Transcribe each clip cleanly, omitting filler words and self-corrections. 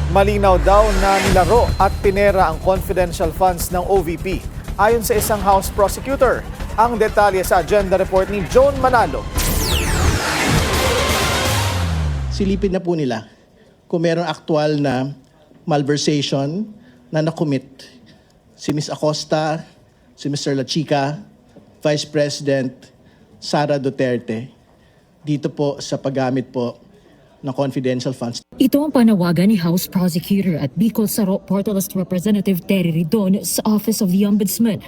Malinaw daw na nilaro at pinera ang confidential funds ng OVP. Ayon sa isang House prosecutor, ang detalye sa agenda report ni John Manalo. Silipin na po nila kung mayroong aktual na malversation na nakumit si Ms. Acosta, si Mr. Lachica, Vice President Sara Duterte dito po sa paggamit po ng confidential funds. Ito ang panawagan ni House Prosecutor at Bicol Saro Portales Representative Terry Ridon sa Office of the Ombudsman.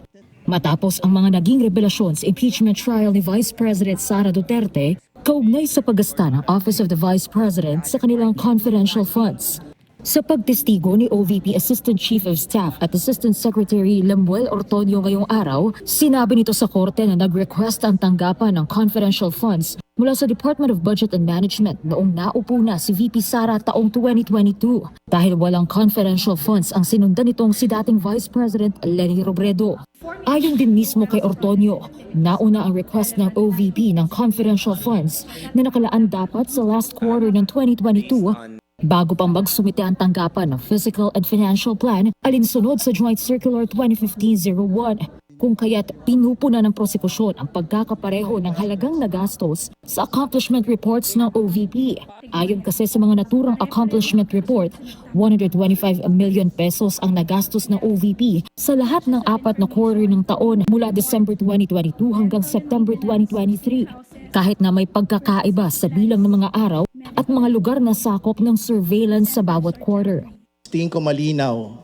Matapos ang mga naging revelasyon sa impeachment trial ni Vice President Sara Duterte, kaugnay sa paggasta ng Office of the Vice President sa kanilang confidential funds. Sa pagtestigo ni OVP Assistant Chief of Staff at Assistant Secretary Lemuel Ortonio ngayong araw, sinabi nito sa korte na nag-request ang tanggapan ng confidential funds mula sa Department of Budget and Management noong naupo na si VP Sara taong 2022 dahil walang confidential funds ang sinundan nitong si dating Vice President Leni Robredo. Ayon din mismo kay Ortonio, nauna ang request ng OVP ng confidential funds na nakalaan dapat sa last quarter ng 2022 bago pang magsumite ang tanggapan ng Physical and Financial Plan alinsunod sa Joint Circular 2015-01, kung kaya't pinupuna ng prosekusyon ang pagkakapareho ng halagang nagastos sa accomplishment reports ng OVP. Ayon kasi sa mga naturang accomplishment report, 125 million pesos ang nagastos ng OVP sa lahat ng 4 na quarter ng taon mula December 2022 hanggang September 2023. Kahit na may pagkakaiba sa bilang ng mga araw at mga lugar na sakop ng surveillance sa bawat quarter. Tingin ko malinaw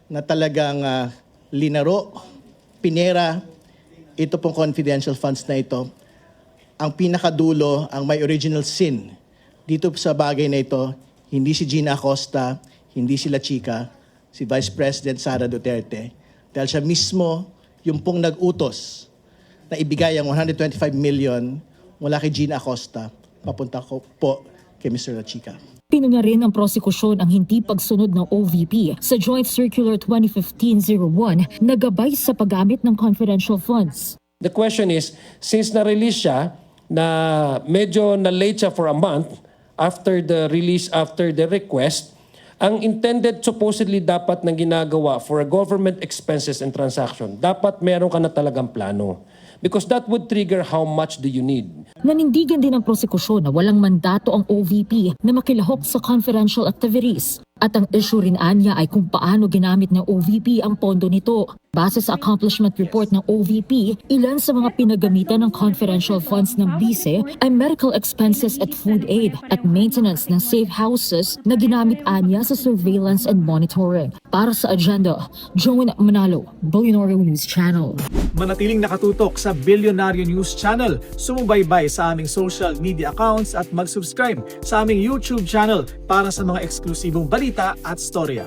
na talagang linaro, pinera, ito pong confidential funds na ito. Ang pinakadulo, ang may original sin dito sa bagay na ito, hindi si Gina Acosta, hindi si Lachica, si Vice President Sara Duterte. Dahil siya mismo yung pong nag-utos na ibigay ang 125 million mula kay Gina Acosta, papunta ko po kay Mr. Lachica. Pinunya rin ng prosekusyon ang hindi pagsunod ng OVP sa Joint Circular 2015-01 na gabay sa paggamit ng confidential funds. The question is, since na-release siya, na medyo na-late siya for a month after the release, after the request, ang intended supposedly dapat na ginagawa for a government expenses and transaction, dapat meron ka na talagang plano. Because that would trigger how much do you need. Nanindigan din ang prosekusyon na walang mandato ang OVP na makilahok sa confidential activities. At ang issue rin anya ay kung paano ginamit ng OVP ang pondo nito. Base sa accomplishment report ng OVP, ilan sa mga pinagamitan ng confidential funds ng BICE ay medical expenses at food aid at maintenance ng safe houses na ginamit anya sa surveillance and monitoring. Para sa agenda, Joan Manalo, Billionaire News Channel. Manatiling nakatutok sa Billionaire News Channel. Sumubaybay sa aming social media accounts at mag-subscribe sa aming YouTube channel para sa mga eksklusibong balita at storya.